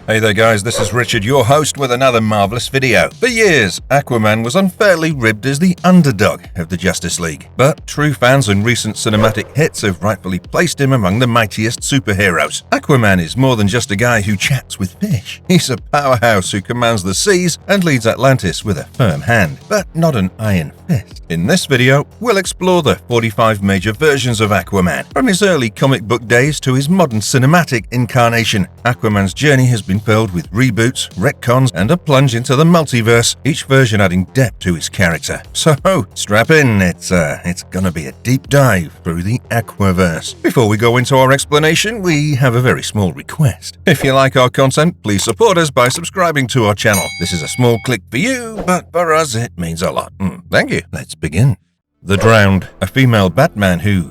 Hey there guys, this is Richard, your host with another marvelous video. For years, Aquaman was unfairly ribbed as the underdog of the Justice League, but true fans and recent cinematic hits have rightfully placed him among the mightiest superheroes. Aquaman is more than just a guy who chats with fish. He's a powerhouse who commands the seas and leads Atlantis with a firm hand, but not an iron fist. In this video, we'll explore the 45 major versions of Aquaman, from his early comic book days to his modern cinematic incarnation. Aquaman's journey has been filled with reboots, retcons, and a plunge into the multiverse, each version adding depth to his character. So, strap in, it's gonna be a deep dive through the Aquaverse. Before we go into our explanation, we have a very small request. If you like our content, please support us by subscribing to our channel. This is a small click for you, but for us it means a lot. Thank you. Let's begin. The Drowned, a female Batman who,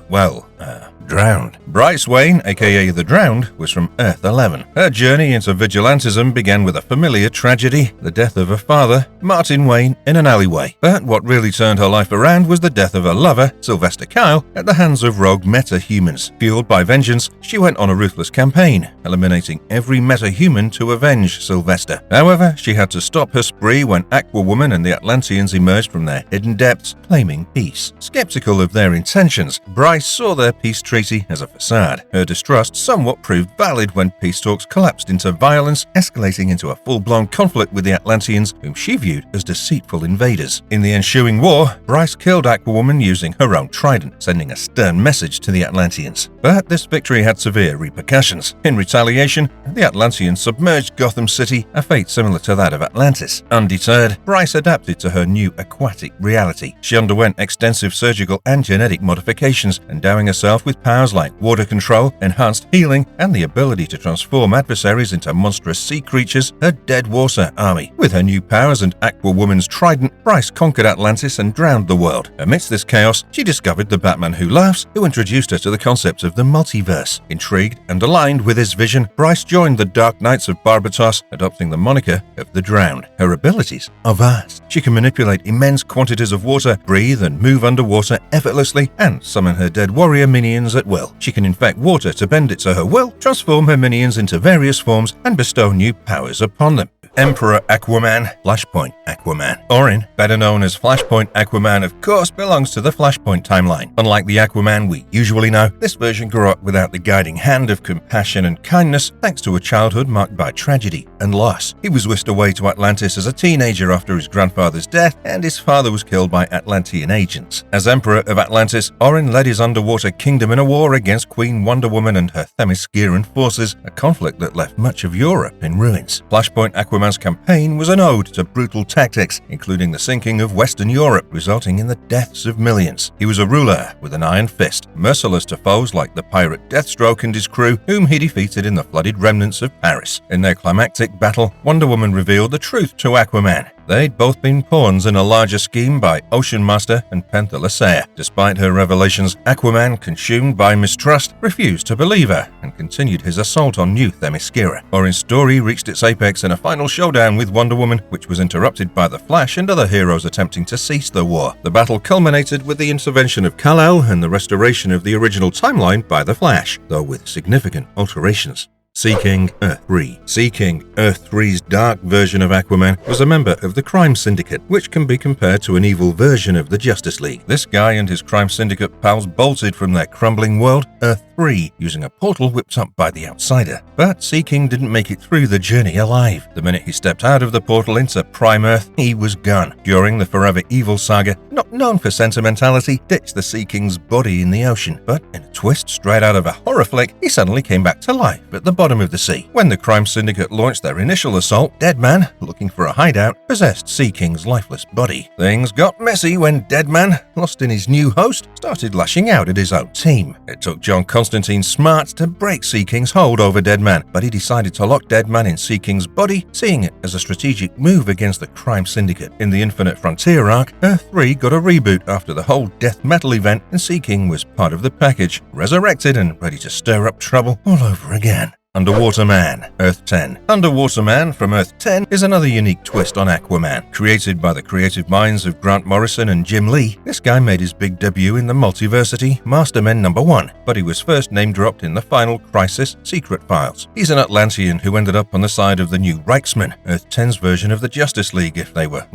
drowned. Bryce Wayne, aka The Drowned, was from Earth 11. Her journey into vigilantism began with a familiar tragedy, the death of her father, Martin Wayne, in an alleyway. But what really turned her life around was the death of her lover, Sylvester Kyle, at the hands of rogue meta-humans. Fueled by vengeance, she went on a ruthless campaign, eliminating every meta-human to avenge Sylvester. However, she had to stop her spree when Aquawoman and the Atlanteans emerged from their hidden depths, claiming peace. Skeptical of their intentions, Bryce saw their peace treaty as a facade. Her distrust somewhat proved valid when peace talks collapsed into violence, escalating into a full-blown conflict with the Atlanteans, whom she viewed as deceitful invaders. In the ensuing war, Bryce killed Aquawoman using her own trident, sending a stern message to the Atlanteans. But this victory had severe repercussions. In retaliation, the Atlanteans submerged Gotham City, a fate similar to that of Atlantis. Undeterred, Bryce adapted to her new aquatic reality. She underwent extensive surgical and genetic modifications, endowing herself with powers like water control, enhanced healing, and the ability to transform adversaries into monstrous sea creatures, her dead water army. With her new powers and Aquawoman's trident, Bryce conquered Atlantis and drowned the world. Amidst this chaos, she discovered the Batman Who Laughs, who introduced her to the concept of the multiverse. Intrigued and aligned with his vision, Bryce joined the Dark Knights of Barbatos, adopting the moniker of the Drowned. Her abilities are vast. She can manipulate immense quantities of water, breathe and move underwater effortlessly, and summon her dead warrior minions at will. She can infect water to bend it to her will, transform her minions into various forms, and bestow new powers upon them. Emperor Aquaman, Flashpoint Aquaman. Orin, better known as Flashpoint Aquaman, of course, belongs to the Flashpoint timeline. Unlike the Aquaman we usually know, this version grew up without the guiding hand of compassion and kindness, thanks to a childhood marked by tragedy and loss. He was whisked away to Atlantis as a teenager after his grandfather's death, and his father was killed by Atlantean agents. As Emperor of Atlantis, Orin led his underwater kingdom in a war against Queen Wonder Woman and her Themysciran forces, a conflict that left much of Europe in ruins. Flashpoint Aquaman's campaign was an ode to brutal tactics, including the sinking of Western Europe, resulting in the deaths of millions. He was a ruler with an iron fist, merciless to foes like the pirate Deathstroke and his crew, whom he defeated in the flooded remnants of Paris. In their climactic battle, Wonder Woman revealed the truth to Aquaman. They'd both been pawns in a larger scheme by Ocean Master and Penthelicea. Despite her revelations, Aquaman, consumed by mistrust, refused to believe her and continued his assault on New Themyscira. Orin's story reached its apex in a final showdown with Wonder Woman, which was interrupted by the Flash and other heroes attempting to cease the war. The battle culminated with the intervention of Kal-El and the restoration of the original timeline by the Flash, though with significant alterations. Sea King Earth 3. Sea King Earth 3's dark version of Aquaman was a member of the crime syndicate, which can be compared to an evil version of the Justice League. This guy and his crime syndicate pals bolted from their crumbling world, Earth 3, using a portal whipped up by the Outsider. But Sea King didn't make it through the journey alive. The minute he stepped out of the portal into Prime Earth, he was gone. During the Forever Evil saga, not known for sentimentality, ditched the Sea King's body in the ocean. But in a twist straight out of a horror flick, he suddenly came back to life at the bottom of the sea. When the crime syndicate launched their initial assault, Deadman, looking for a hideout, possessed Sea King's lifeless body. Things got messy when Deadman, lost in his new host, started lashing out at his own team. It took John Constantine's smarts to break Sea King's hold over Deadman, but he decided to lock Deadman in Sea King's body, seeing it as a strategic move against the crime syndicate. In the Infinite Frontier arc, Earth 3 got a reboot after the whole death metal event, and Sea King was part of the package, resurrected and ready to stir up trouble all over again. Underwater Man, Earth 10. Underwater Man from Earth 10 is another unique twist on Aquaman. Created by the creative minds of Grant Morrison and Jim Lee, this guy made his big debut in the Multiversity Mastermen #1, but he was first name-dropped in the Final Crisis Secret Files. He's an Atlantean who ended up on the side of the new Reichsmen, Earth 10's version of the Justice League if they were,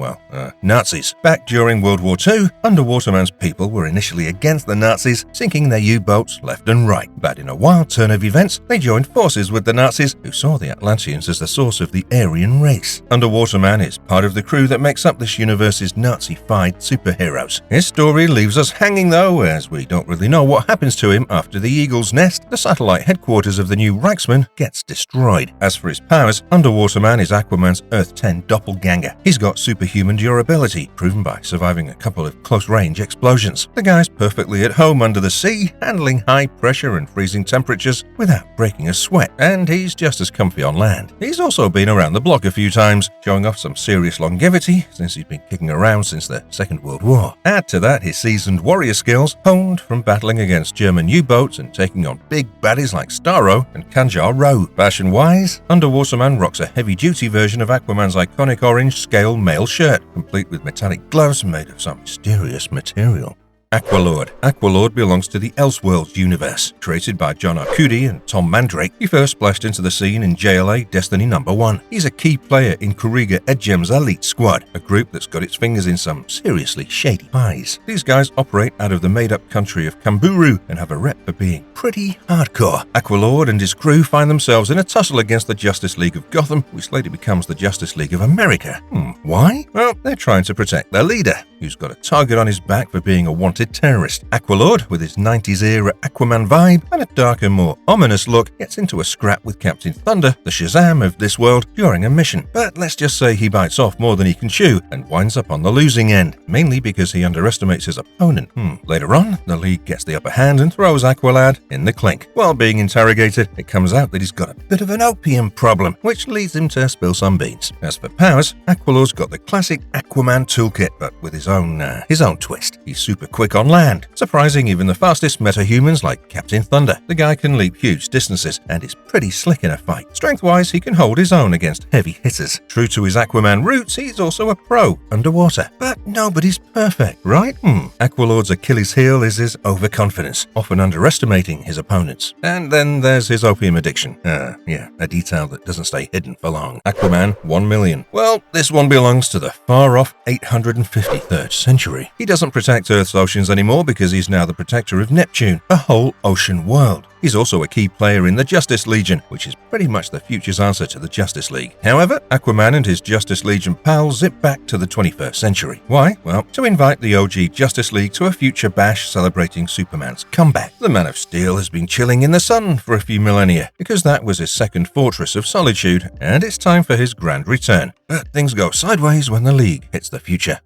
Nazis. Back during World War II, Underwater Man's people were initially against the Nazis, sinking their U-boats left and right. But in a wild turn of events, they joined forces with the Nazis, who saw the Atlanteans as the source of the Aryan race. Underwater Man is part of the crew that makes up this universe's Nazi-fied superheroes. His story leaves us hanging though, as we don't really know what happens to him after the Eagle's Nest, the satellite headquarters of the new Reichsmen, gets destroyed. As for his powers, Underwater Man is Aquaman's Earth 10 doppelganger. He's got superhuman durability, proven by surviving a couple of close-range explosions. The guy's perfectly at home under the sea, handling high pressure and freezing temperatures without breaking a sweat. And he's just as comfy on land. He's also been around the block a few times, showing off some serious longevity since he's been kicking around since the Second World War. Add to that his seasoned warrior skills, honed from battling against German U-boats and taking on big baddies like Starro and Kanjar Row. Fashion-wise, Underwater Man rocks a heavy-duty version of Aquaman's iconic orange scale mail shirt, complete with metallic gloves made of some mysterious material. Aqualord. Aqualord belongs to the Elseworlds universe. Created by John Arcudi and Tom Mandrake, he first splashed into the scene in JLA Destiny #1. He's a key player in Kuriga Edgem's Elite Squad, a group that's got its fingers in some seriously shady pies. These guys operate out of the made-up country of Kamburu and have a rep for being pretty hardcore. Aqualord and his crew find themselves in a tussle against the Justice League of Gotham, which later becomes the Justice League of America. Why? Well, they're trying to protect their leader, who's got a target on his back for being a wanted terrorist. Aqualord, with his 90s era Aquaman vibe and a darker, more ominous look, gets into a scrap with Captain Thunder, the Shazam of this world, during a mission. But let's just say he bites off more than he can chew and winds up on the losing end, mainly because he underestimates his opponent. Later on, the League gets the upper hand and throws Aqualad in the clink. While being interrogated, it comes out that he's got a bit of an opium problem, which leads him to spill some beans. As for powers, Aqualord's got the classic Aquaman toolkit, but with his own twist. He's super quick on land, surprising even the fastest metahumans like Captain Thunder. The guy can leap huge distances and is pretty slick in a fight. Strength-wise, he can hold his own against heavy hitters. True to his Aquaman roots, he's also a pro underwater. But nobody's perfect, right? Aqualord's Achilles heel is his overconfidence, often underestimating his opponents. And then there's his opium addiction. A detail that doesn't stay hidden for long. Aquaman 1 million. Well, this one belongs to the far-off 853rd century. He doesn't protect Earth's oceans anymore because he's now the protector of Neptune, a whole ocean world. He's also a key player in the Justice Legion, which is pretty much the future's answer to the Justice League. However, Aquaman and his Justice Legion pals zip back to the 21st century. Why? Well, to invite the OG Justice League to a future bash celebrating Superman's comeback. The Man of Steel has been chilling in the sun for a few millennia, because that was his second fortress of solitude, and it's time for his grand return. But things go sideways when the League hits the future.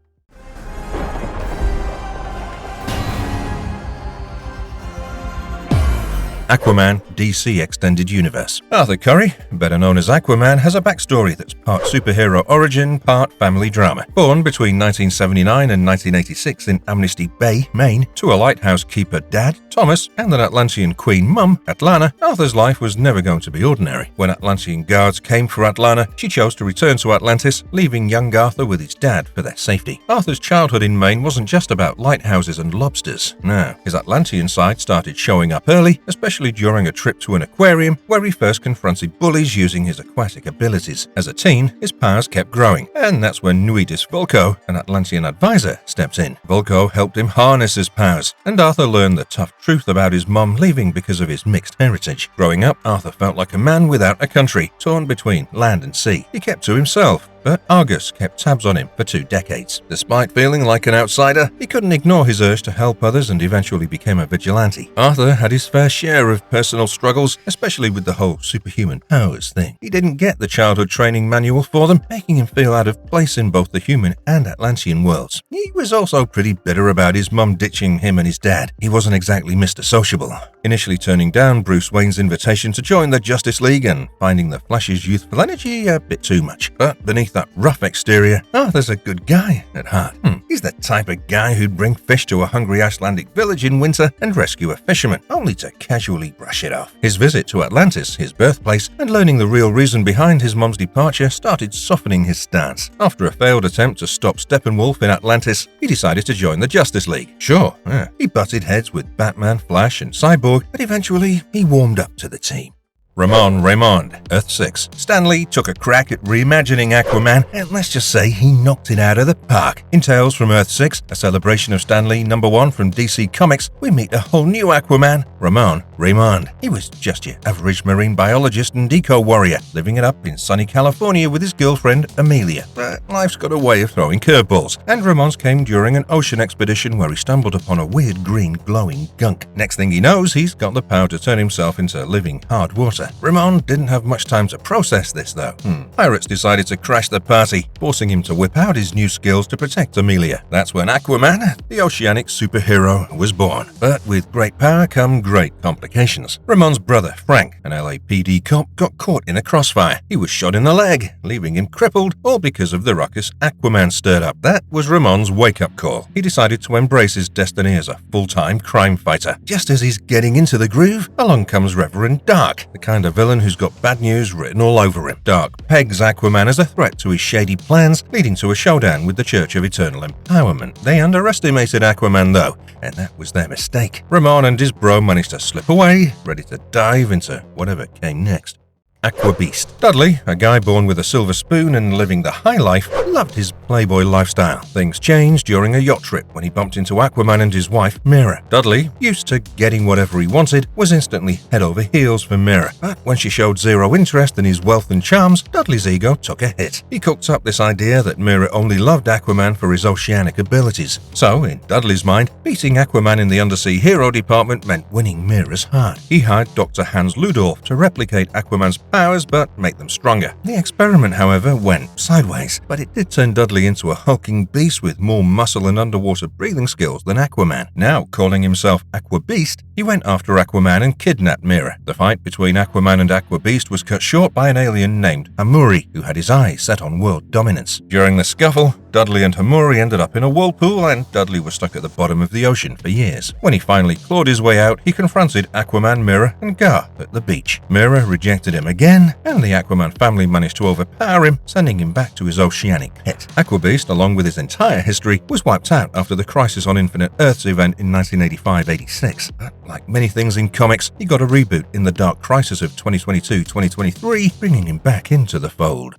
Aquaman DC Extended Universe. Arthur Curry, better known as Aquaman, has a backstory that's part superhero origin, part family drama. Born between 1979 and 1986 in Amnesty Bay, Maine, to a lighthouse keeper dad, Thomas, and an Atlantean queen mum, Atlana, Arthur's life was never going to be ordinary. When Atlantean guards came for Atlana, she chose to return to Atlantis, leaving young Arthur with his dad for their safety. Arthur's childhood in Maine wasn't just about lighthouses and lobsters. No, his Atlantean side started showing up early, especially during a trip to an aquarium where he first confronted bullies using his aquatic abilities. As a teen, his powers kept growing, and that's when Nuidis Volko, an Atlantean advisor, steps in. Volko helped him harness his powers, and Arthur learned the tough truth about his mum leaving because of his mixed heritage. Growing up, Arthur felt like a man without a country, torn between land and sea. He kept to himself, but Argus kept tabs on him for 2 decades. Despite feeling like an outsider, he couldn't ignore his urge to help others and eventually became a vigilante. Arthur had his fair share of personal struggles, especially with the whole superhuman powers thing. He didn't get the childhood training manual for them, making him feel out of place in both the human and Atlantean worlds. He was also pretty bitter about his mum ditching him and his dad. He wasn't exactly Mr. Sociable. initially turning down Bruce Wayne's invitation to join the Justice League and finding the Flash's youthful energy a bit too much. But beneath that rough exterior, there's a good guy at heart. He's the type of guy who'd bring fish to a hungry Icelandic village in winter and rescue a fisherman, only to casually brush it off. His visit to Atlantis, his birthplace, and learning the real reason behind his mom's departure started softening his stance. After a failed attempt to stop Steppenwolf in Atlantis, he decided to join the Justice League. Sure, he butted heads with Batman, Flash, and Cyborg, but eventually he warmed up to the team. Ramon Raymond, Earth 6. Stan Lee took a crack at reimagining Aquaman, and let's just say he knocked it out of the park. In Tales from Earth 6, a celebration of Stan Lee #1 from DC Comics, we meet a whole new Aquaman, Ramon Raymond. He was just your average marine biologist and eco-warrior, living it up in sunny California with his girlfriend, Amelia. But life's got a way of throwing curveballs, and Ramon's came during an ocean expedition where he stumbled upon a weird green glowing gunk. Next thing he knows, he's got the power to turn himself into living hard water. Ramon didn't have much time to process this, though. Pirates decided to crash the party, forcing him to whip out his new skills to protect Amelia. That's when Aquaman, the oceanic superhero, was born. But with great power come great complications. Ramon's brother, Frank, an LAPD cop, got caught in a crossfire. He was shot in the leg, leaving him crippled, all because of the ruckus Aquaman stirred up. That was Ramon's wake-up call. He decided to embrace his destiny as a full-time crime fighter. Just as he's getting into the groove, along comes Reverend Dark, the kind of villain who's got bad news written all over him. Dark pegs Aquaman as a threat to his shady plans, leading to a showdown with the Church of Eternal Empowerment. They underestimated Aquaman, though, and that was their mistake. Ramon and his bro managed to slip away, ready to dive into whatever came next. Aquabeast. Dudley, a guy born with a silver spoon and living the high life, loved his playboy lifestyle. Things changed during a yacht trip when he bumped into Aquaman and his wife, Mira. Dudley, used to getting whatever he wanted, was instantly head over heels for Mira. But when she showed zero interest in his wealth and charms, Dudley's ego took a hit. He cooked up this idea that Mira only loved Aquaman for his oceanic abilities. So, in Dudley's mind, beating Aquaman in the undersea hero department meant winning Mira's heart. He hired Dr. Hans Ludorf to replicate Aquaman's powers but make them stronger. The experiment, however, went sideways, but it did turn Dudley into a hulking beast with more muscle and underwater breathing skills than Aquaman. Now calling himself Aquabeast, he went after Aquaman and kidnapped Mira. The fight between Aquaman and Aquabeast was cut short by an alien named Hamuri, who had his eyes set on world dominance. During the scuffle, Dudley and Hamuri ended up in a whirlpool, and Dudley was stuck at the bottom of the ocean for years. When he finally clawed his way out, he confronted Aquaman, Mira, and Gar at the beach. Mira rejected him again, and the Aquaman family managed to overpower him, sending him back to his oceanic pet. Aquabeast, along with his entire history, was wiped out after the Crisis on Infinite Earths event in 1985-86. But like many things in comics, he got a reboot in the Dark Crisis of 2022-2023, bringing him back into the fold.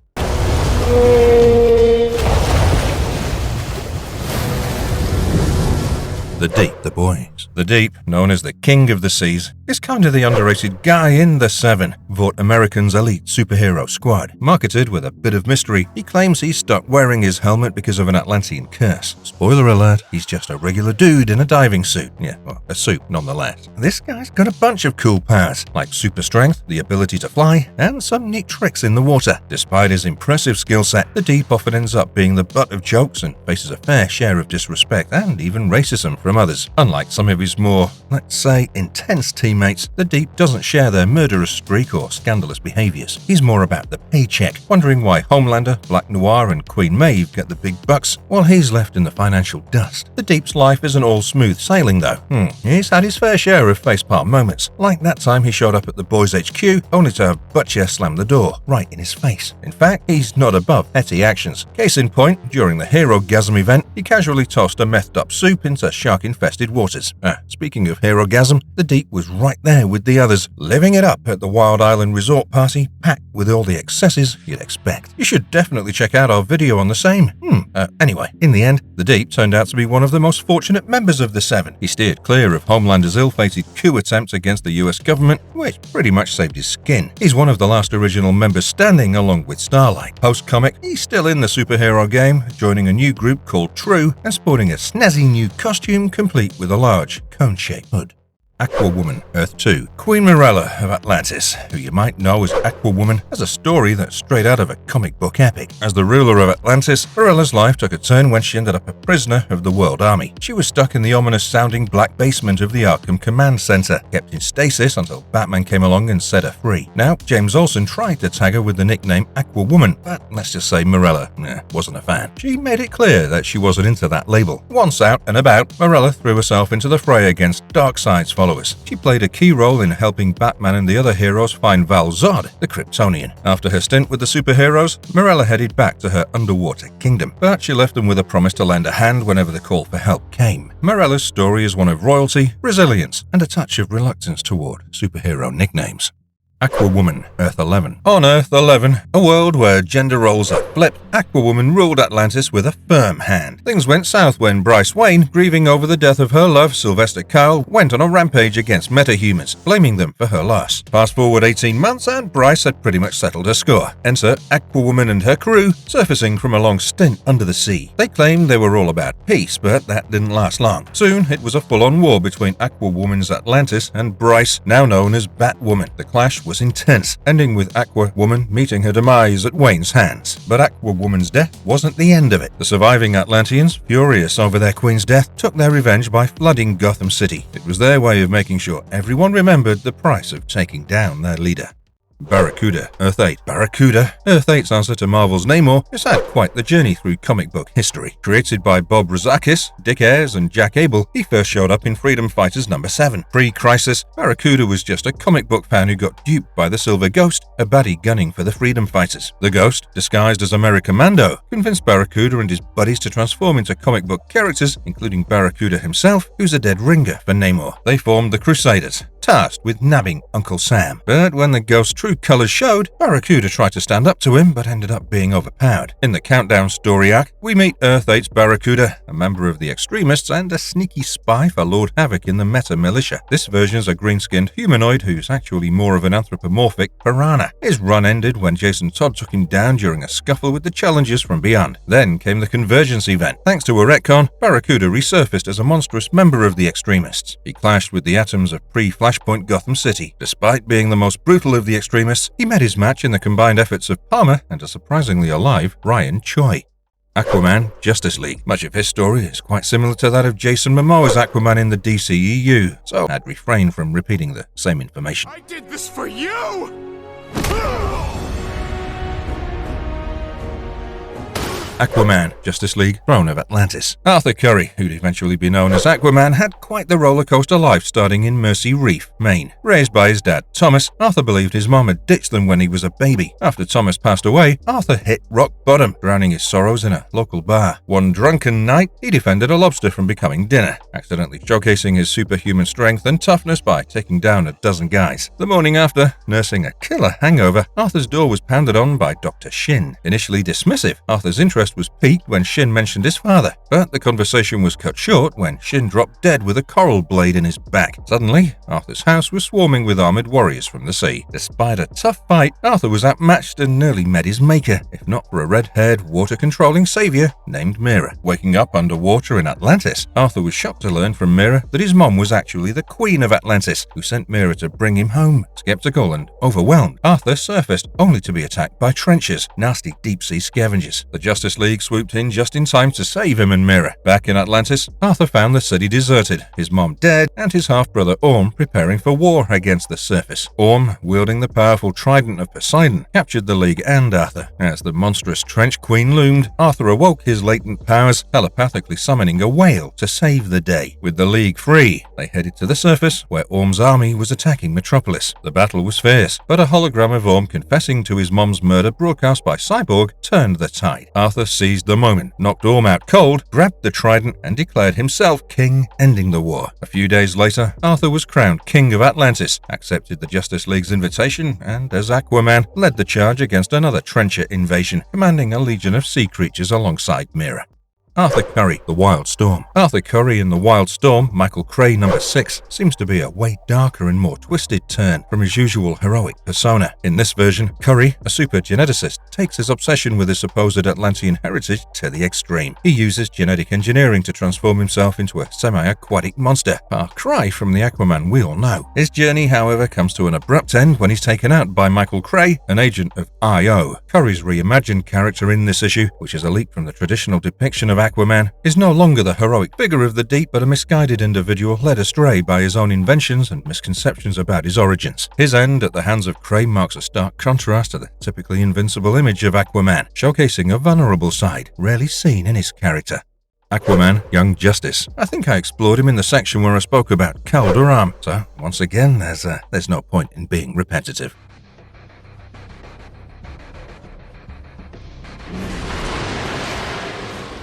The Deep, the boys. The Deep, known as the King of the Seas, is kind of the underrated guy in the Seven, Vought American's elite superhero squad. Marketed with a bit of mystery, he claims he stopped wearing his helmet because of an Atlantean curse. Spoiler alert, he's just a regular dude in a diving suit. Yeah, well, a suit nonetheless. This guy's got a bunch of cool powers, like super strength, the ability to fly, and some neat tricks in the water. Despite his impressive skill set, the Deep often ends up being the butt of jokes and faces a fair share of disrespect and even racism from others. Unlike some of his more, let's say, intense teammates, the Deep doesn't share their murderous streak or scandalous behaviors. He's more about the paycheck, wondering why Homelander, Black Noir, and Queen Maeve get the big bucks while he's left in the financial dust. The Deep's life isn't all smooth sailing, though. He's had his fair share of facepalm moments, like that time he showed up at the boys' HQ only to have Butcher slam the door right in his face. In fact, he's not above petty actions. Case in point, during the Hero-gasm event, he casually tossed a methed-up soup into shark-infested waters. Speaking of Hero-gasm, the Deep was right there with the others, living it up at the Wild Island resort party, packed with all the excesses you'd expect. You should definitely check out our video on the same. Anyway, in the end, the Deep turned out to be one of the most fortunate members of the Seven. He steered clear of Homelander's ill-fated coup attempt against the US government, which pretty much saved his skin. He's one of the last original members standing, along with Starlight. Post-comic, he's still in the superhero game, joining a new group called True and sporting a snazzy new costume complete with a large cone-shaped hood. Aquawoman Earth 2. Queen Morella of Atlantis, who you might know as Aquawoman, has a story that's straight out of a comic book epic. As the ruler of Atlantis, Morella's life took a turn when she ended up a prisoner of the World Army. She was stuck in the ominous-sounding black basement of the Arkham Command Center, kept in stasis until Batman came along and set her free. Now, James Olsen tried to tag her with the nickname Aquawoman, but let's just say Morella wasn't a fan. She made it clear that she wasn't into that label. Once out and about, Morella threw herself into the fray against Darkseid's followers. She played a key role in helping Batman and the other heroes find Val Zod, the Kryptonian. After her stint with the superheroes, Morella headed back to her underwater kingdom, but she left them with a promise to lend a hand whenever the call for help came. Morella's story is one of royalty, resilience, and a touch of reluctance toward superhero nicknames. Aquawoman Earth 11. On Earth 11, a world where gender roles are flipped, Aquawoman ruled Atlantis with a firm hand. Things went south when Bryce Wayne, grieving over the death of her love, Sylvester Kyle, went on a rampage against metahumans, blaming them for her loss. Fast forward 18 months and Bryce had pretty much settled her score. Enter Aquawoman and her crew, surfacing from a long stint under the sea. They claimed they were all about peace, but that didn't last long. Soon, it was a full-on war between Aquawoman's Atlantis and Bryce, now known as Batwoman. The clash was intense, ending with Aquawoman meeting her demise at Wayne's hands. But Aquawoman's death wasn't the end of it. The surviving Atlanteans, furious over their queen's death, took their revenge by flooding Gotham City. It was their way of making sure everyone remembered the price of taking down their leader. Barracuda, Earth 8. Barracuda, Earth 8's answer to Marvel's Namor, has had quite the journey through comic book history. Created by Bob Rozakis, Dick Ayers, and Jack Abel, he first showed up in Freedom Fighters number 7. Pre-Crisis, Barracuda was just a comic book fan who got duped by the Silver Ghost, a baddie gunning for the Freedom Fighters. The Ghost, disguised as Americommando, convinced Barracuda and his buddies to transform into comic book characters, including Barracuda himself, who's a dead ringer for Namor. They formed the Crusaders, tasked with nabbing Uncle Sam. But when the Ghost's true colors showed, Barracuda tried to stand up to him but ended up being overpowered. In the Countdown story arc, we meet Earth 8's Barracuda, a member of the Extremists and a sneaky spy for Lord Havoc in the Meta Militia. This version's a green-skinned humanoid who's actually more of an anthropomorphic piranha. His run ended when Jason Todd took him down during a scuffle with the Challengers from beyond. Then came the Convergence event. Thanks to a retcon, Barracuda resurfaced as a monstrous member of the Extremists. He clashed with the atoms of pre-Flashpoint Gotham City. Despite being the most brutal of the Extremists, he met his match in the combined efforts of Palmer and a surprisingly alive Ryan Choi. Aquaman Justice League. Much of his story is quite similar to that of Jason Momoa's Aquaman in the DCEU, so I'd refrain from repeating the same information. I did this for you! Aquaman, Justice League, Throne of Atlantis. Arthur Curry, who'd eventually be known as Aquaman, had quite the rollercoaster life starting in Mercy Reef, Maine. Raised by his dad, Thomas, Arthur believed his mom had ditched them when he was a baby. After Thomas passed away, Arthur hit rock bottom, drowning his sorrows in a local bar. One drunken night, he defended a lobster from becoming dinner, accidentally showcasing his superhuman strength and toughness by taking down a dozen guys. The morning after, nursing a killer hangover, Arthur's door was pounded on by Dr. Shin. Initially dismissive, Arthur's interest was piqued when Shin mentioned his father, but the conversation was cut short when Shin dropped dead with a coral blade in his back. Suddenly, Arthur's house was swarming with armored warriors from the sea. Despite a tough fight, Arthur was outmatched and nearly met his maker, if not for a red-haired, water-controlling savior named Mera. Waking up underwater in Atlantis, Arthur was shocked to learn from Mera that his mom was actually the Queen of Atlantis, who sent Mera to bring him home. Skeptical and overwhelmed, Arthur surfaced only to be attacked by trenchers, nasty deep-sea scavengers. The Justice League swooped in just in time to save him and Mera. Back in Atlantis, Arthur found the city deserted, his mom dead, and his half-brother Orm preparing for war against the surface. Orm, wielding the powerful trident of Poseidon, captured the League and Arthur. As the monstrous Trench Queen loomed, Arthur awoke his latent powers, telepathically summoning a whale to save the day. With the League free, they headed to the surface, where Orm's army was attacking Metropolis. The battle was fierce, but a hologram of Orm confessing to his mom's murder broadcast by Cyborg turned the tide. Arthur seized the moment, knocked Orm out cold, grabbed the trident, and declared himself king, ending the war. A few days later, Arthur was crowned King of Atlantis, accepted the Justice League's invitation, and as Aquaman, led the charge against another trencher invasion, commanding a legion of sea creatures alongside Mera. Arthur Curry, The Wild Storm. Arthur Curry in The Wild Storm, Michael Cray #6, seems to be a way darker and more twisted turn from his usual heroic persona. In this version, Curry, a super geneticist, takes his obsession with his supposed Atlantean heritage to the extreme. He uses genetic engineering to transform himself into a semi-aquatic monster, far cry from the Aquaman we all know. His journey, however, comes to an abrupt end when he's taken out by Michael Cray, an agent of I.O. Curry's reimagined character in this issue, which is a leap from the traditional depiction of Aquaman, is no longer the heroic figure of the deep but a misguided individual led astray by his own inventions and misconceptions about his origins. His end at the hands of Cray marks a stark contrast to the typically invincible image of Aquaman, showcasing a vulnerable side rarely seen in his character. Aquaman, Young Justice. I think I explored him in the section where I spoke about Calder Arm, so once again there's no point in being repetitive.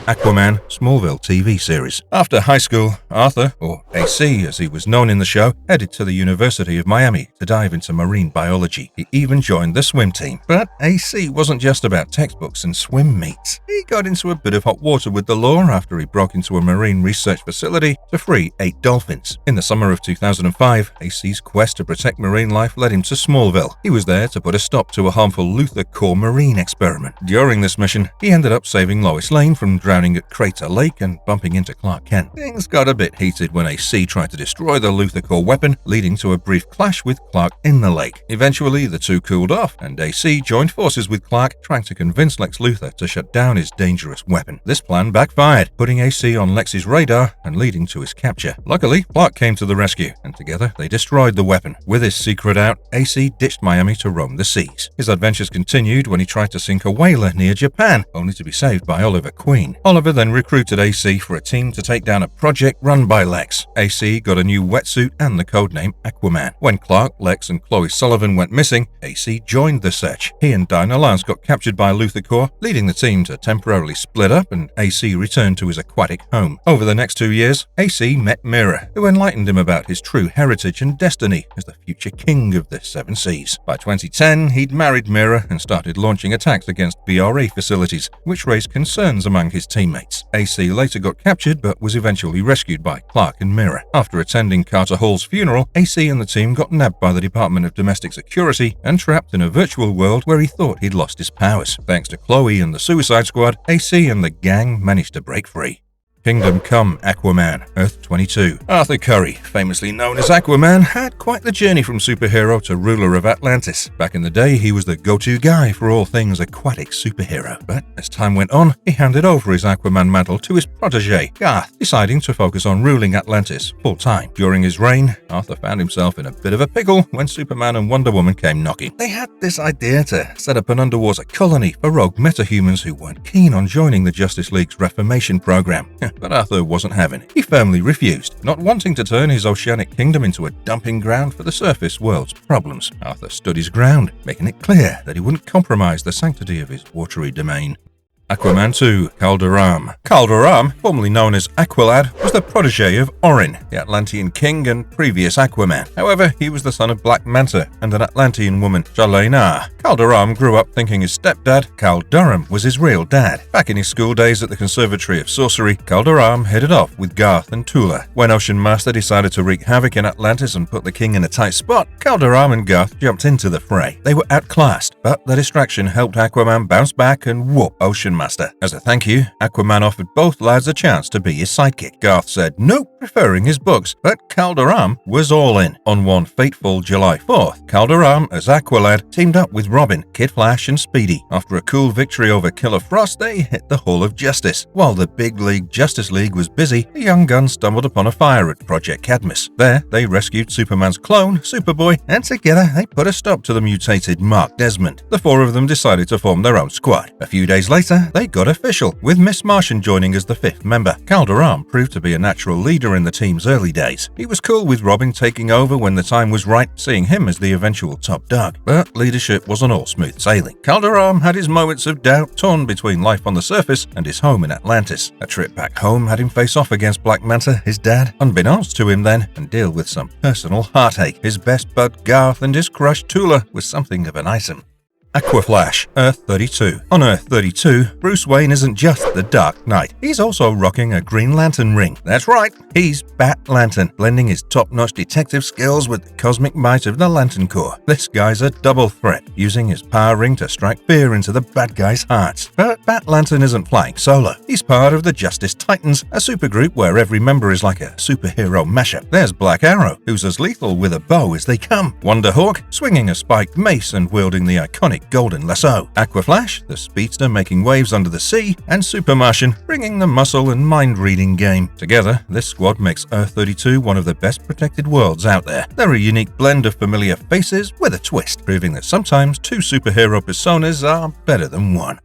Aquaman Smallville TV series. After high school, Arthur, or AC as he was known in the show, headed to the University of Miami to dive into marine biology. He even joined the swim team. But AC wasn't just about textbooks and swim meets. He got into a bit of hot water with the law after he broke into a marine research facility to free 8 dolphins. In the summer of 2005, AC's quest to protect marine life led him to Smallville. He was there to put a stop to a harmful Luthor Core marine experiment. During this mission, he ended up saving Lois Lane from drowning at Crater Lake and bumping into Clark Kent. Things got a bit heated when AC tried to destroy the Luthor Core weapon, leading to a brief clash with Clark in the lake. Eventually, the two cooled off, and AC joined forces with Clark, trying to convince Lex Luthor to shut down his dangerous weapon. This plan backfired, putting AC on Lex's radar and leading to his capture. Luckily, Clark came to the rescue, and together they destroyed the weapon. With his secret out, AC ditched Miami to roam the seas. His adventures continued when he tried to sink a whaler near Japan, only to be saved by Oliver Queen. Oliver then recruited AC for a team to take down a project run by Lex. AC got a new wetsuit and the codename Aquaman. When Clark, Lex, and Chloe Sullivan went missing, AC joined the search. He and Dinah Lance got captured by Luthor Core, leading the team to temporarily split up, and AC returned to his aquatic home. Over the next 2 years, AC met Mira, who enlightened him about his true heritage and destiny as the future king of the Seven Seas. By 2010, he'd married Mira and started launching attacks against BRA facilities, which raised concerns among his teammates. AC later got captured but was eventually rescued by Clark and Mira. After attending Carter Hall's funeral, AC and the team got nabbed by the Department of Domestic Security and trapped in a virtual world where he thought he'd lost his powers. Thanks to Chloe and the Suicide Squad, AC and the gang managed to break free. Kingdom Come Aquaman Earth 22. Arthur Curry, famously known as Aquaman, had quite the journey from superhero to ruler of Atlantis. Back in the day, he was the go-to guy for all things aquatic superhero. But as time went on, he handed over his Aquaman mantle to his protege, Garth, deciding to focus on ruling Atlantis full-time. During his reign, Arthur found himself in a bit of a pickle when Superman and Wonder Woman came knocking. They had this idea to set up an underwater colony for rogue metahumans who weren't keen on joining the Justice League's Reformation program. But Arthur wasn't having it. He firmly refused, not wanting to turn his oceanic kingdom into a dumping ground for the surface world's problems. Arthur stood his ground, making it clear that he wouldn't compromise the sanctity of his watery domain. Aquaman 2, Calder Arm. Calder Arm, formerly known as Aqualad, was the protege of Orin, the Atlantean king and previous Aquaman. However, he was the son of Black Manta and an Atlantean woman, Shalena. Calder Arm grew up thinking his stepdad, Calder Arm, was his real dad. Back in his school days at the Conservatory of Sorcery, Calder Arm headed off with Garth and Tula. When Ocean Master decided to wreak havoc in Atlantis and put the king in a tight spot, Calder Arm and Garth jumped into the fray. They were outclassed, but the distraction helped Aquaman bounce back and whoop Ocean Master. As a thank you, Aquaman offered both lads a chance to be his sidekick. Garth said no, preferring his books, but Calder Arm was all in. On one fateful July 4th, Calder Arm as Aqualad teamed up with Robin, Kid Flash, and Speedy. After a cool victory over Killer Frost, they hit the Hall of Justice. While the big league Justice League was busy, the young guns stumbled upon a fire at Project Cadmus. There, they rescued Superman's clone, Superboy, and together they put a stop to the mutated Mark Desmond. The four of them decided to form their own squad. A few days later, they got official, with Miss Martian joining as the 5th member. Calder Arm proved to be a natural leader in the team's early days. He was cool with Robin taking over when the time was right, seeing him as the eventual top dog. But leadership wasn't all smooth sailing. Calder Arm had his moments of doubt, torn between life on the surface and his home in Atlantis. A trip back home had him face off against Black Manta, his dad, unbeknownst to him then, and deal with some personal heartache. His best bud Garth and his crush Tula was something of an item. Aquaflash, Earth 32. On Earth 32, Bruce Wayne isn't just the Dark Knight. He's also rocking a Green Lantern ring. That's right, he's Bat Lantern, blending his top-notch detective skills with the cosmic might of the Lantern Corps. This guy's a double threat, using his power ring to strike fear into the bad guys' hearts. But Bat Lantern isn't flying solo. He's part of the Justice Titans, a supergroup where every member is like a superhero mashup. There's Black Arrow, who's as lethal with a bow as they come. Wonder Hawk, swinging a spiked mace and wielding the iconic golden lasso. Aquaflash, the speedster making waves under the sea, and Super Martian, bringing the muscle and mind-reading game. Together, this squad makes Earth 32 one of the best protected worlds out there. They're a unique blend of familiar faces with a twist, proving that sometimes two superhero personas are better than one.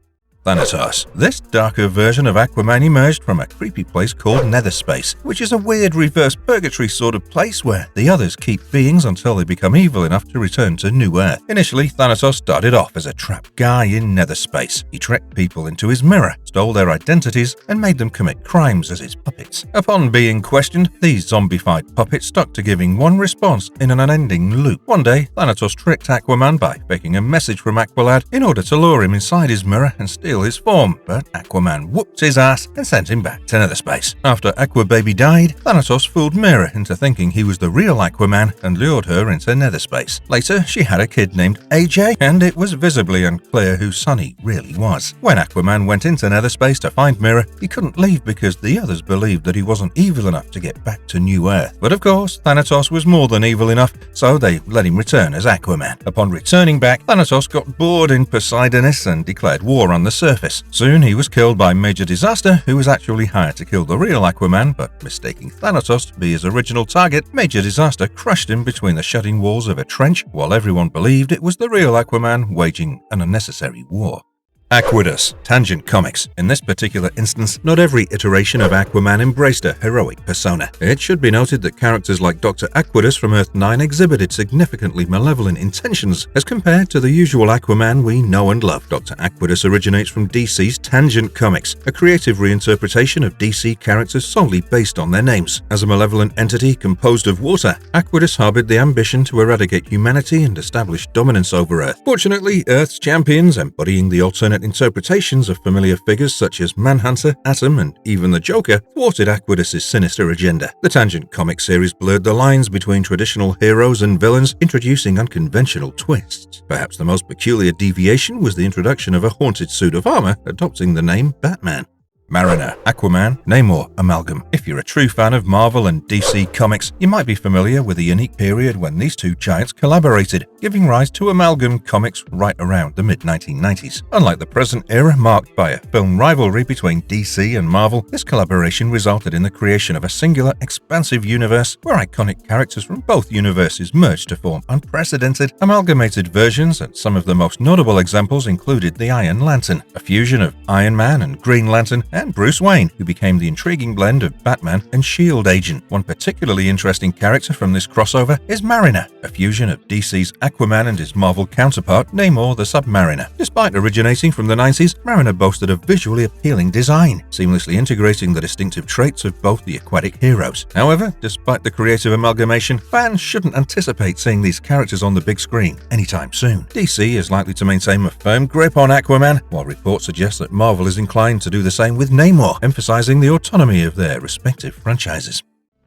Thanatos. This darker version of Aquaman emerged from a creepy place called Nether Space, which is a weird reverse purgatory sort of place where the others keep beings until they become evil enough to return to New Earth. Initially, Thanatos started off as a trapped guy in Nether Space. He tricked people into his mirror, stole their identities, and made them commit crimes as his puppets. Upon being questioned, these zombified puppets stuck to giving one response in an unending loop. One day, Thanatos tricked Aquaman by faking a message from Aqualad in order to lure him inside his mirror and steal his form, but Aquaman whooped his ass and sent him back to Nether Space. After Aquababy died, Thanatos fooled Mira into thinking he was the real Aquaman and lured her into Nether Space. Later, she had a kid named AJ, and it was visibly unclear who Sonny really was. When Aquaman went into Nether Space to find Mira, he couldn't leave because the others believed that he wasn't evil enough to get back to New Earth. But of course, Thanatos was more than evil enough, so they let him return as Aquaman. Upon returning back, Thanatos got bored in Poseidonis and declared war on the surface. Soon he was killed by Major Disaster, who was actually hired to kill the real Aquaman, but mistaking Thanatos to be his original target, Major Disaster crushed him between the shutting walls of a trench, while everyone believed it was the real Aquaman waging an unnecessary war. AquaDuck, Tangent Comics. In this particular instance, not every iteration of Aquaman embraced a heroic persona. It should be noted that characters like Dr. Aquatus from Earth 9 exhibited significantly malevolent intentions as compared to the usual Aquaman we know and love. Dr. Aquatus originates from DC's Tangent Comics, a creative reinterpretation of DC characters solely based on their names. As a malevolent entity composed of water, Aquatus harbored the ambition to eradicate humanity and establish dominance over Earth. Fortunately, Earth's champions, embodying the alternate interpretations of familiar figures such as Manhunter, Atom, and even the Joker, thwarted Aquadus's sinister agenda. The Tangent comic series blurred the lines between traditional heroes and villains, introducing unconventional twists. Perhaps the most peculiar deviation was the introduction of a haunted suit of armor, adopting the name Batman. Mariner, Aquaman, Namor amalgam. If you're a true fan of Marvel and DC Comics, you might be familiar with the unique period when these two giants collaborated, giving rise to amalgam comics right around the mid-1990s. Unlike the present era marked by a film rivalry between DC and Marvel, this collaboration resulted in the creation of a singular, expansive universe where iconic characters from both universes merged to form unprecedented, amalgamated versions, and some of the most notable examples included the Iron Lantern, a fusion of Iron Man and Green Lantern, and Bruce Wayne, who became the intriguing blend of Batman and S.H.I.E.L.D. agent. One particularly interesting character from this crossover is Mariner, a fusion of DC's Aquaman and his Marvel counterpart, Namor the Submariner. Despite originating from the 90s, Mariner boasted a visually appealing design, seamlessly integrating the distinctive traits of both the aquatic heroes. However, despite the creative amalgamation, fans shouldn't anticipate seeing these characters on the big screen anytime soon. DC is likely to maintain a firm grip on Aquaman, while reports suggest that Marvel is inclined to do the same with Namor, emphasizing the autonomy of their respective franchises.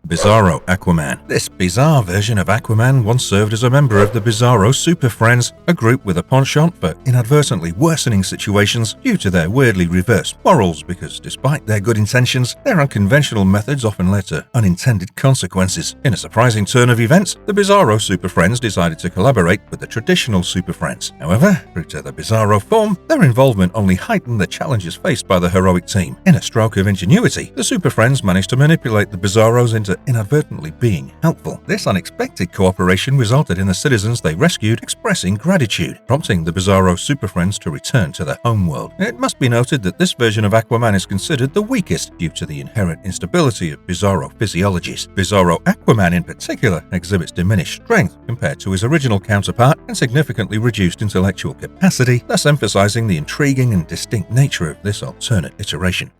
Bizarro Aquaman. This bizarre version of Aquaman once served as a member of the Bizarro Super Friends, a group with a penchant for inadvertently worsening situations due to their weirdly reversed morals because despite their good intentions, their unconventional methods often led to unintended consequences. In a surprising turn of events, the Bizarro Super Friends decided to collaborate with the traditional Super Friends. However, true to the Bizarro form, their involvement only heightened the challenges faced by the heroic team. In a stroke of ingenuity, the Super Friends managed to manipulate the Bizarros into inadvertently being helpful. This unexpected cooperation resulted in the citizens they rescued expressing gratitude, prompting the Bizarro Super Friends to return to their homeworld. It must be noted that this version of Aquaman is considered the weakest due to the inherent instability of Bizarro physiologies. Bizarro Aquaman in particular exhibits diminished strength compared to his original counterpart and significantly reduced intellectual capacity, thus emphasizing the intriguing and distinct nature of this alternate iteration.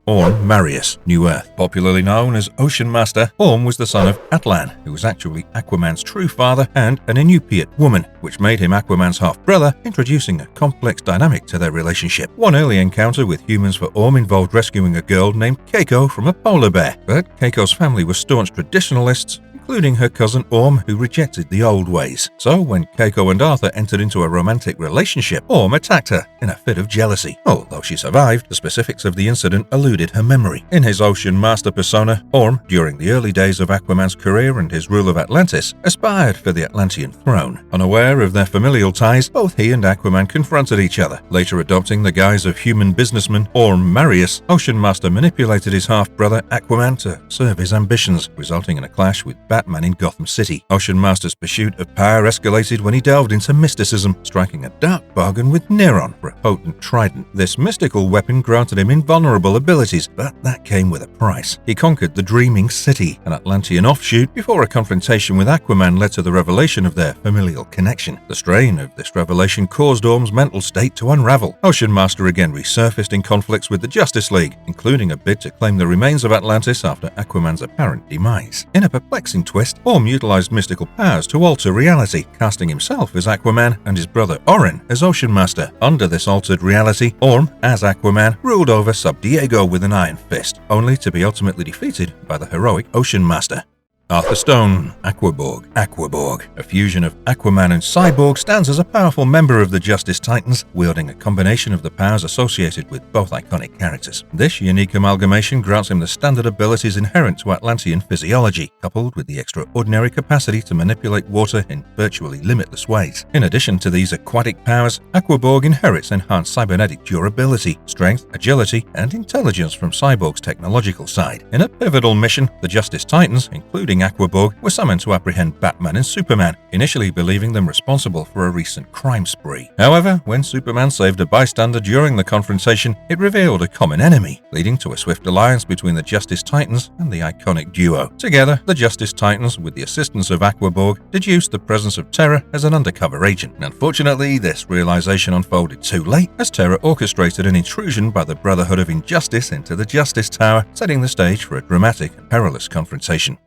Orm Marius, New Earth. Popularly known as Ocean Master, Orm was the son of Atlan, who was actually Aquaman's true father, and an Inupiat woman, which made him Aquaman's half-brother, introducing a complex dynamic to their relationship. One early encounter with humans for Orm involved rescuing a girl named Keiko from a polar bear, but Keiko's family was staunch traditionalists, including her cousin Orm, who rejected the old ways. So when Keiko and Arthur entered into a romantic relationship, Orm attacked her in a fit of jealousy. Although she survived, the specifics of the incident eluded her memory. In his Ocean Master persona, Orm, during the early days of Aquaman's career and his rule of Atlantis, aspired for the Atlantean throne. Unaware of their familial ties, both he and Aquaman confronted each other. Later adopting the guise of human businessman Orm Marius, Ocean Master manipulated his half-brother Aquaman to serve his ambitions, resulting in a clash with Batman in Gotham City. Ocean Master's pursuit of power escalated when he delved into mysticism, striking a dark bargain with Neron for a potent trident. This mystical weapon granted him invulnerable abilities, but that came with a price. He conquered the Dreaming City, an Atlantean offshoot, before a confrontation with Aquaman led to the revelation of their familial connection. The strain of this revelation caused Orm's mental state to unravel. Ocean Master again resurfaced in conflicts with the Justice League, including a bid to claim the remains of Atlantis after Aquaman's apparent demise. In a perplexing twist, Orm utilized mystical powers to alter reality, casting himself as Aquaman and his brother Orin as Ocean Master. Under this altered reality, Orm, as Aquaman, ruled over Sub-Diego with an iron fist, only to be ultimately defeated by the heroic Ocean Master. Arthur Stone, Aquaborg. A fusion of Aquaman and Cyborg, stands as a powerful member of the Justice Titans, wielding a combination of the powers associated with both iconic characters. This unique amalgamation grants him the standard abilities inherent to Atlantean physiology, coupled with the extraordinary capacity to manipulate water in virtually limitless ways. In addition to these aquatic powers, Aquaborg inherits enhanced cybernetic durability, strength, agility, and intelligence from Cyborg's technological side. In a pivotal mission, the Justice Titans, including Aquaborg, were summoned to apprehend Batman and Superman, initially believing them responsible for a recent crime spree. However, when Superman saved a bystander during the confrontation, it revealed a common enemy, leading to a swift alliance between the Justice Titans and the iconic duo. Together, the Justice Titans, with the assistance of Aquaborg, deduced the presence of Terra as an undercover agent. Unfortunately, this realization unfolded too late, as Terra orchestrated an intrusion by the Brotherhood of Injustice into the Justice Tower, setting the stage for a dramatic and perilous confrontation.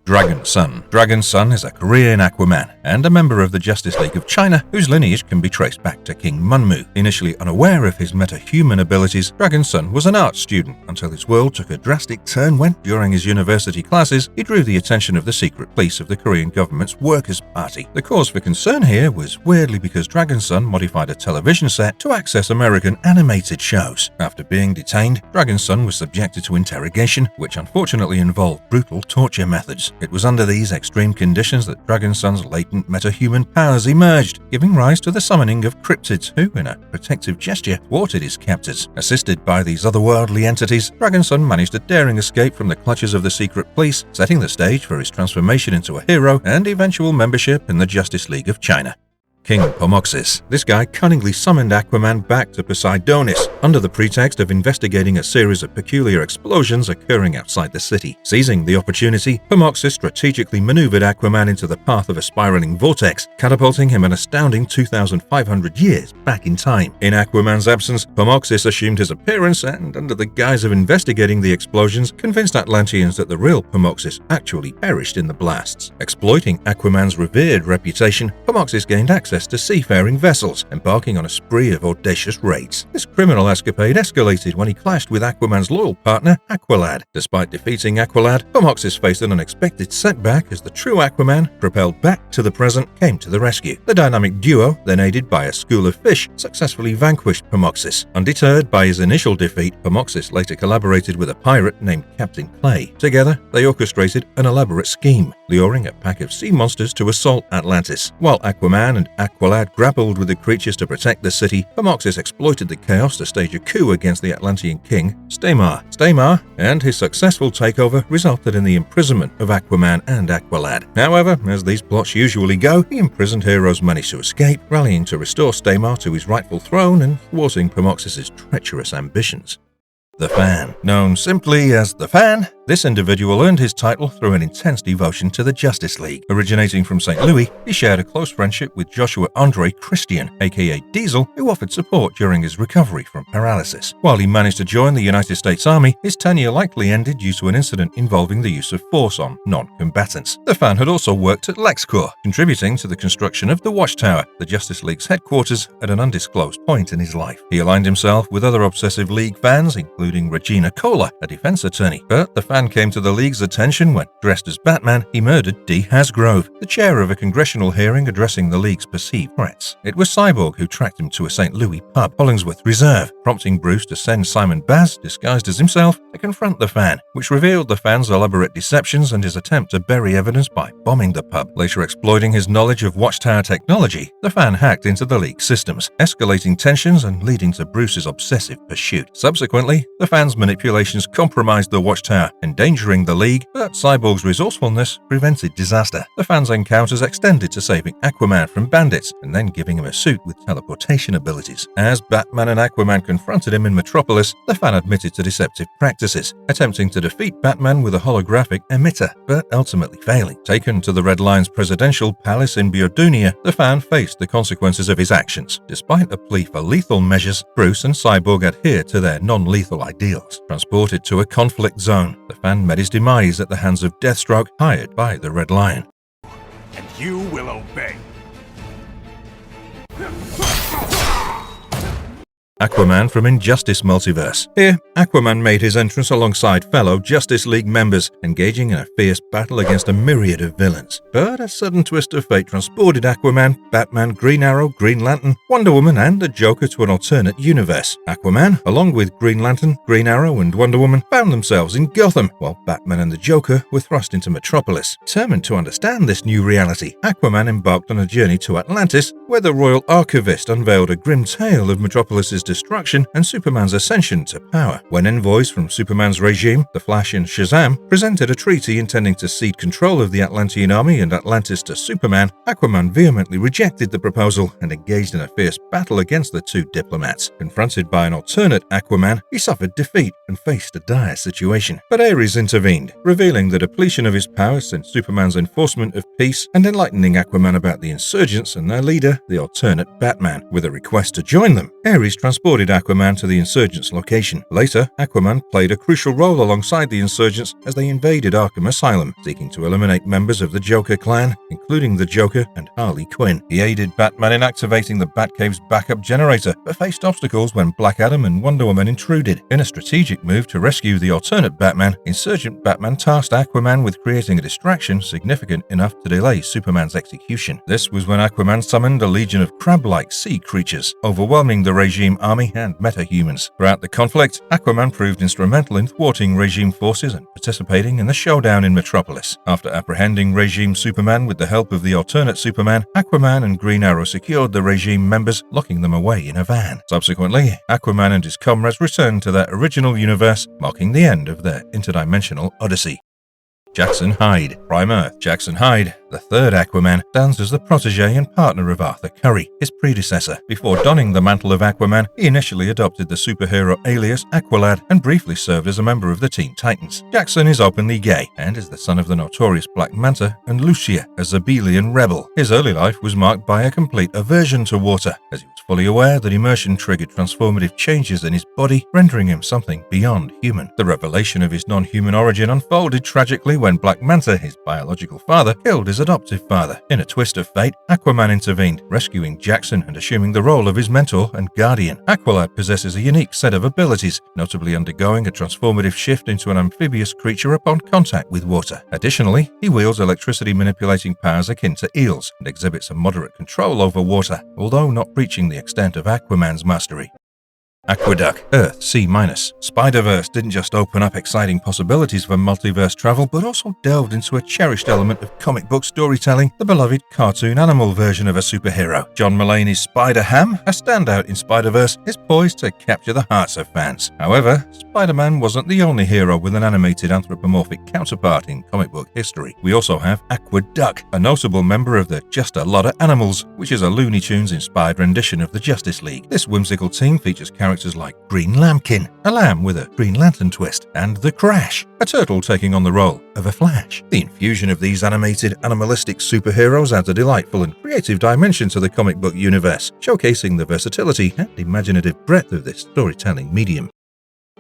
Dragon's Son is a Korean Aquaman and a member of the Justice League of China, whose lineage can be traced back to King Munmu. Initially unaware of his metahuman abilities, Dragon's Son was an art student until his world took a drastic turn when, during his university classes, he drew the attention of the secret police of the Korean government's Workers' Party. The cause for concern here was weirdly because Dragon's Son modified a television set to access American animated shows. After being detained, Dragon's Son was subjected to interrogation, which unfortunately involved brutal torture methods. It was under these extreme conditions that Dragon's Son's latent metahuman powers emerged, giving rise to the summoning of cryptids who, in a protective gesture, thwarted his captors. Assisted by these otherworldly entities, Dragon's Son managed a daring escape from the clutches of the secret police, setting the stage for his transformation into a hero and eventual membership in the Justice League of China. King Pomoxis. This guy cunningly summoned Aquaman back to Poseidonis under the pretext of investigating a series of peculiar explosions occurring outside the city. Seizing the opportunity, Pomoxis strategically maneuvered Aquaman into the path of a spiraling vortex, catapulting him an astounding 2,500 years back in time. In Aquaman's absence, Pomoxis assumed his appearance and, under the guise of investigating the explosions, convinced Atlanteans that the real Pomoxis actually perished in the blasts. Exploiting Aquaman's revered reputation, Pomoxis gained access to seafaring vessels, embarking on a spree of audacious raids. This criminal escapade escalated when he clashed with Aquaman's loyal partner, Aqualad. Despite defeating Aqualad, Pomoxis faced an unexpected setback as the true Aquaman, propelled back to the present, came to the rescue. The dynamic duo, then aided by a school of fish, successfully vanquished Pomoxis. Undeterred by his initial defeat, Pomoxis later collaborated with a pirate named Captain Clay. Together, they orchestrated an elaborate scheme, luring a pack of sea monsters to assault Atlantis. While Aquaman and Aqualad grappled with the creatures to protect the city, Pomoxis exploited the chaos to stage a coup against the Atlantean king, Stamar. Stamar and his successful takeover resulted in the imprisonment of Aquaman and Aqualad. However, as these plots usually go, the imprisoned heroes managed to escape, rallying to restore Stamar to his rightful throne and thwarting Pomoxis' treacherous ambitions. The Fan. Known simply as The Fan, This individual earned his title through an intense devotion to the Justice League. Originating from St. Louis, he shared a close friendship with Joshua Andre Christian, aka Diesel, who offered support during his recovery from paralysis. While he managed to join the United States Army, his tenure likely ended due to an incident involving the use of force on non-combatants. The fan had also worked at LexCorp, contributing to the construction of the Watchtower, the Justice League's headquarters, at an undisclosed point in his life. He aligned himself with other obsessive League fans, including Regina Cola, a defense attorney, but the fan came to the League's attention when, dressed as Batman, he murdered D. Hasgrove, the chair of a congressional hearing addressing the League's perceived threats. It was Cyborg who tracked him to a St. Louis pub, Hollingsworth Reserve, prompting Bruce to send Simon Baz, disguised as himself, to confront the fan, which revealed the fan's elaborate deceptions and his attempt to bury evidence by bombing the pub. Later exploiting his knowledge of Watchtower technology, the fan hacked into the League systems, escalating tensions and leading to Bruce's obsessive pursuit. Subsequently, the fan's manipulations compromised the Watchtower, endangering the League, but Cyborg's resourcefulness prevented disaster. The fan's encounters extended to saving Aquaman from bandits and then giving him a suit with teleportation abilities. As Batman and Aquaman confronted him in Metropolis, the fan admitted to deceptive practices, attempting to defeat Batman with a holographic emitter, but ultimately failing. Taken to the Red Lion's presidential palace in Biodunia, the fan faced the consequences of his actions. Despite a plea for lethal measures, Bruce and Cyborg adhered to their non-lethal ideals. Transported to a conflict zone, the fan met his demise at the hands of Deathstroke, hired by the Red Lion. And you will obey. Aquaman from Injustice Multiverse. Here, Aquaman made his entrance alongside fellow Justice League members, engaging in a fierce battle against a myriad of villains. But a sudden twist of fate transported Aquaman, Batman, Green Arrow, Green Lantern, Wonder Woman, and the Joker to an alternate universe. Aquaman, along with Green Lantern, Green Arrow, and Wonder Woman, found themselves in Gotham, while Batman and the Joker were thrust into Metropolis. Determined to understand this new reality, Aquaman embarked on a journey to Atlantis, where the Royal Archivist unveiled a grim tale of Metropolis's destruction and Superman's ascension to power. When envoys from Superman's regime, the Flash and Shazam, presented a treaty intending to cede control of the Atlantean army and Atlantis to Superman, Aquaman vehemently rejected the proposal and engaged in a fierce battle against the two diplomats. Confronted by an alternate Aquaman, he suffered defeat and faced a dire situation. But Ares intervened, revealing the depletion of his power since Superman's enforcement of peace and enlightening Aquaman about the insurgents and their leader, the alternate Batman. With a request to join them, Ares transported Aquaman to the insurgents' location. Later, Aquaman played a crucial role alongside the insurgents as they invaded Arkham Asylum, seeking to eliminate members of the Joker clan, including the Joker and Harley Quinn. He aided Batman in activating the Batcave's backup generator, but faced obstacles when Black Adam and Wonder Woman intruded. In a strategic move to rescue the alternate Batman, insurgent Batman tasked Aquaman with creating a distraction significant enough to delay Superman's execution. This was when Aquaman summoned a legion of crab-like sea creatures, overwhelming the regime army and metahumans. Throughout the conflict, Aquaman proved instrumental in thwarting regime forces and participating in the showdown in Metropolis. After apprehending regime Superman with the help of the alternate Superman, Aquaman and Green Arrow secured the regime members, locking them away in a van. Subsequently, Aquaman and his comrades returned to their original universe, marking the end of their interdimensional odyssey. Jackson Hyde. Prime Earth. Jackson Hyde, the third Aquaman, stands as the protege and partner of Arthur Curry, his predecessor. Before donning the mantle of Aquaman, he initially adopted the superhero alias Aqualad and briefly served as a member of the Teen Titans. Jackson is openly gay and is the son of the notorious Black Manta and Lucia, a Zabelian rebel. His early life was marked by a complete aversion to water, as he was fully aware that immersion triggered transformative changes in his body, rendering him something beyond human. The revelation of his non-human origin unfolded tragically when Black Manta, his biological father, killed his adoptive father. In a twist of fate, Aquaman intervened, rescuing Jackson and assuming the role of his mentor and guardian. Aqualad possesses a unique set of abilities, notably undergoing a transformative shift into an amphibious creature upon contact with water. Additionally, he wields electricity manipulating powers akin to eels and exhibits a moderate control over water, although not reaching the extent of Aquaman's mastery. AquaDuck, Earth C-. Spider-Verse didn't just open up exciting possibilities for multiverse travel, but also delved into a cherished element of comic book storytelling, the beloved cartoon animal version of a superhero. John Mulaney's Spider-Ham, a standout in Spider-Verse, is poised to capture the hearts of fans. However, Spider-Man wasn't the only hero with an animated anthropomorphic counterpart in comic book history. We also have AquaDuck, a notable member of the Just a Lot of Animals, which is a Looney Tunes-inspired rendition of the Justice League. This whimsical team features characters characters like Green Lambkin, a lamb with a Green Lantern twist, and The Crash, a turtle taking on the role of a Flash. The infusion of these animated, animalistic superheroes adds a delightful and creative dimension to the comic book universe, showcasing the versatility and imaginative breadth of this storytelling medium.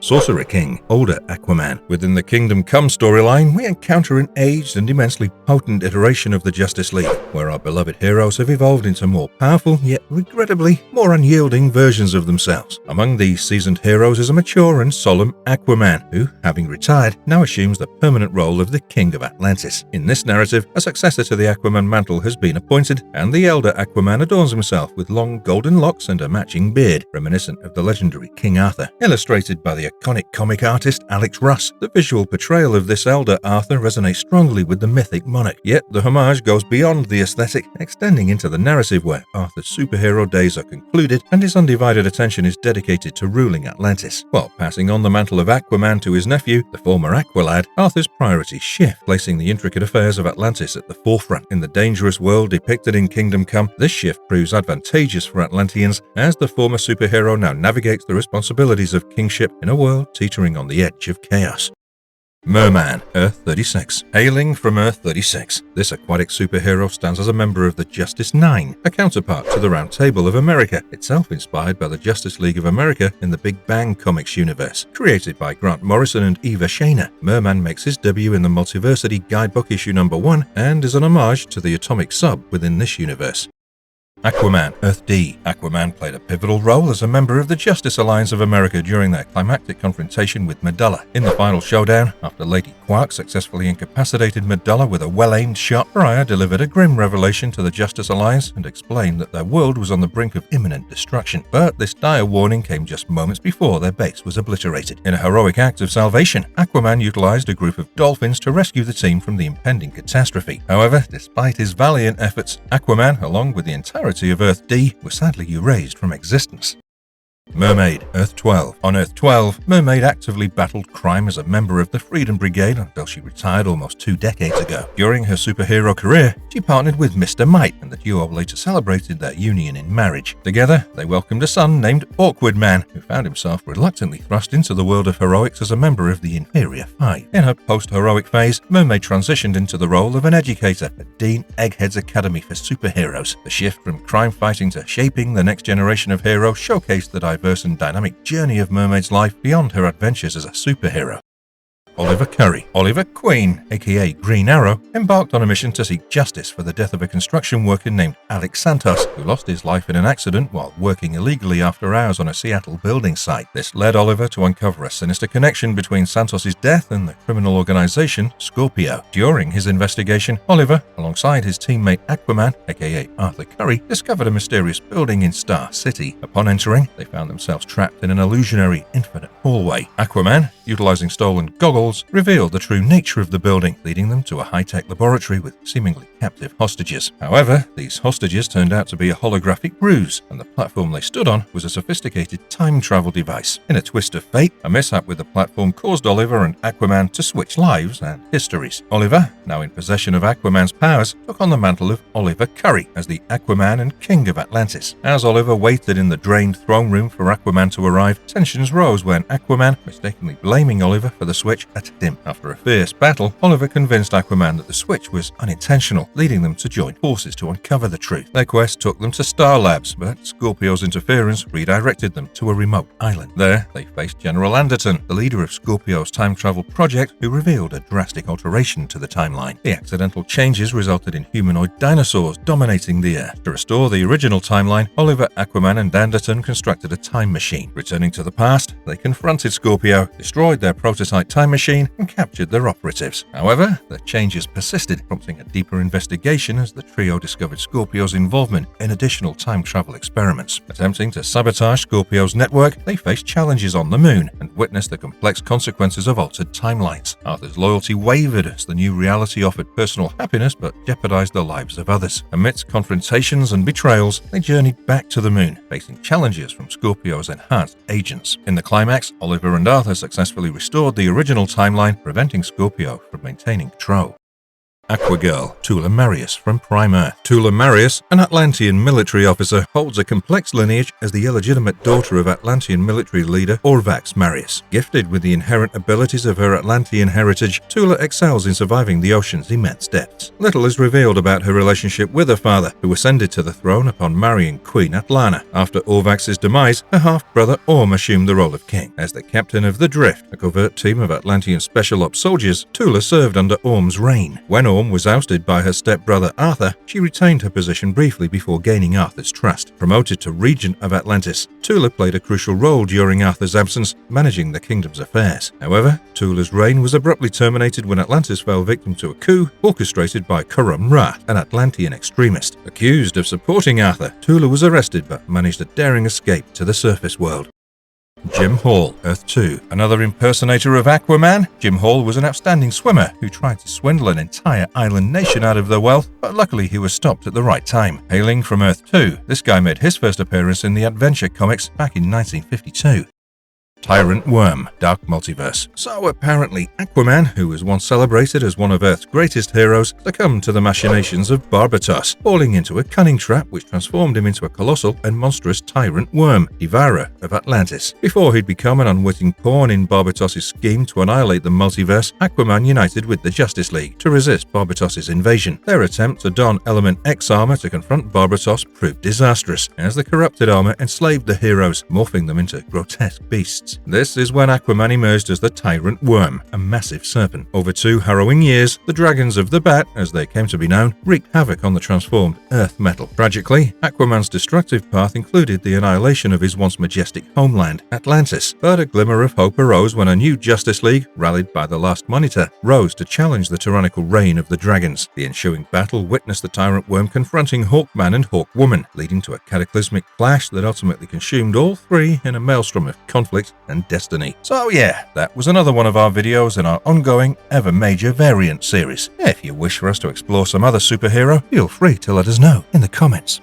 Sorcerer King, Elder Aquaman. Within the Kingdom Come storyline, we encounter an aged and immensely potent iteration of the Justice League, where our beloved heroes have evolved into more powerful, yet regrettably more unyielding versions of themselves. Among these seasoned heroes is a mature and solemn Aquaman, who, having retired, now assumes the permanent role of the King of Atlantis. In this narrative, a successor to the Aquaman mantle has been appointed, and the Elder Aquaman adorns himself with long golden locks and a matching beard, reminiscent of the legendary King Arthur. Illustrated by the iconic comic artist Alex Russ, the visual portrayal of this Elder Arthur resonates strongly with the mythic monarch, yet the homage goes beyond the aesthetic, extending into the narrative where Arthur's superhero days are concluded and his undivided attention is dedicated to ruling Atlantis. While passing on the mantle of Aquaman to his nephew, the former Aqualad, Arthur's priorities shift, placing the intricate affairs of Atlantis at the forefront. In the dangerous world depicted in Kingdom Come, this shift proves advantageous for Atlanteans as the former superhero now navigates the responsibilities of kingship in a world teetering on the edge of chaos. Merman Earth 36. Hailing from Earth 36, this aquatic superhero stands as a member of the Justice 9, a counterpart to the Round Table of America, itself inspired by the Justice League of America in the Big Bang Comics universe. Created by Grant Morrison and Eva Shayner, Merman makes his debut in the Multiversity Guidebook issue number 1 and is an homage to the atomic sub within this universe. Aquaman Earth D. Aquaman played a pivotal role as a member of the Justice Alliance of America during their climactic confrontation with Medulla. In the final showdown, after Lady Quark successfully incapacitated Medulla with a well-aimed shot, Pariah delivered a grim revelation to the Justice Alliance and explained that their world was on the brink of imminent destruction. But this dire warning came just moments before their base was obliterated. In a heroic act of salvation, Aquaman utilized a group of dolphins to rescue the team from the impending catastrophe. However, despite his valiant efforts, Aquaman, along with the entirety of Earth D, was sadly erased from existence. Mermaid Earth 12. On Earth 12, Mermaid actively battled crime as a member of the Freedom Brigade until she retired almost 2 decades ago. During her superhero career, she partnered with Mr. Might, and the duo later celebrated their union in marriage. Together, they welcomed a son named Awkward Man, who found himself reluctantly thrust into the world of heroics as a member of the Inferior Five. In her post-heroic phase, Mermaid transitioned into the role of an educator at Dean Egghead's Academy for Superheroes. The shift from crime fighting to shaping the next generation of heroes showcased the diverse and dynamic journey of Mermaid's life beyond her adventures as a superhero. Oliver Curry. Oliver Queen, aka Green Arrow, embarked on a mission to seek justice for the death of a construction worker named Alex Santos, who lost his life in an accident while working illegally after hours on a Seattle building site. This led Oliver to uncover a sinister connection between Santos's death and the criminal organization Scorpio. During his investigation, Oliver, alongside his teammate Aquaman, aka Arthur Curry, discovered a mysterious building in Star City. Upon entering, they found themselves trapped in an illusionary infinite hallway. Aquaman, utilizing stolen goggles, revealed the true nature of the building, leading them to a high-tech laboratory with seemingly captive hostages. However, these hostages turned out to be a holographic ruse, and the platform they stood on was a sophisticated time travel device. In a twist of fate, a mishap with the platform caused Oliver and Aquaman to switch lives and histories. Oliver, now in possession of Aquaman's powers, took on the mantle of Oliver Curry as the Aquaman and King of Atlantis. As Oliver waited in the drained throne room for Aquaman to arrive, tensions rose when Aquaman, mistakenly blaming Oliver for the switch, attacked him. After a fierce battle, Oliver convinced Aquaman that the switch was unintentional, leading them to join forces to uncover the truth. Their quest took them to Star Labs, but Scorpio's interference redirected them to a remote island. There, they faced General Anderton, the leader of Scorpio's time travel project, who revealed a drastic alteration to the timeline. The accidental changes resulted in humanoid dinosaurs dominating the Earth. To restore the original timeline, Oliver, Aquaman, and Anderton constructed a time machine. Returning to the past, they confronted Scorpio, destroyed their prototype time machine, and captured their operatives. However, the changes persisted, prompting a deeper investigation as the trio discovered Scorpio's involvement in additional time travel experiments. Attempting to sabotage Scorpio's network, they faced challenges on the moon and witnessed the complex consequences of altered timelines. Arthur's loyalty wavered as the new reality offered personal happiness but jeopardized the lives of others. Amidst confrontations and betrayals, they journeyed back to the moon, facing challenges from Scorpio's enhanced agents. In the climax, Oliver and Arthur successfully restored the original timeline, preventing Scorpio from maintaining control. Aquagirl, Tula Marius from Prime Earth. Tula Marius, an Atlantean military officer, holds a complex lineage as the illegitimate daughter of Atlantean military leader Orvax Marius. Gifted with the inherent abilities of her Atlantean heritage, Tula excels in surviving the ocean's immense depths. Little is revealed about her relationship with her father, who ascended to the throne upon marrying Queen Atlana. After Orvax's demise, her half-brother Orm assumed the role of king. As the captain of the Drift, a covert team of Atlantean special ops soldiers, Tula served under Orm's reign. When Orm was ousted by her stepbrother Arthur, she retained her position briefly before gaining Arthur's trust. Promoted to Regent of Atlantis, Tula played a crucial role during Arthur's absence, managing the kingdom's affairs. However, Tula's reign was abruptly terminated when Atlantis fell victim to a coup orchestrated by Kurum Ra, an Atlantean extremist. Accused of supporting Arthur, Tula was arrested but managed a daring escape to the surface world. Jim Hall, Earth 2. Another impersonator of Aquaman, Jim Hall was an outstanding swimmer who tried to swindle an entire island nation out of their wealth, but luckily he was stopped at the right time. Hailing from Earth 2, this guy made his first appearance in the Adventure comics back in 1952. Tyrant Worm, Dark Multiverse. So apparently Aquaman, who was once celebrated as one of Earth's greatest heroes, succumbed to the machinations of Barbatos, falling into a cunning trap which transformed him into a colossal and monstrous tyrant worm, devourer of Atlantis. Before he'd become an unwitting pawn in Barbatos' scheme to annihilate the multiverse, Aquaman united with the Justice League to resist Barbatos' invasion. Their attempt to don Element X armor to confront Barbatos proved disastrous, as the corrupted armor enslaved the heroes, morphing them into grotesque beasts. This is when Aquaman emerged as the Tyrant Worm, a massive serpent. Over 2 harrowing years, the Dragons of the Bat, as they came to be known, wreaked havoc on the transformed Earth metal. Tragically, Aquaman's destructive path included the annihilation of his once majestic homeland, Atlantis. But a glimmer of hope arose when a new Justice League, rallied by the Last Monitor, rose to challenge the tyrannical reign of the Dragons. The ensuing battle witnessed the Tyrant Worm confronting Hawkman and Hawkwoman, leading to a cataclysmic clash that ultimately consumed all three in a maelstrom of conflict and destiny. So yeah, that was another one of our videos in our ongoing Ever Major Variant series. If you wish for us to explore some other superhero, feel free to let us know in the comments.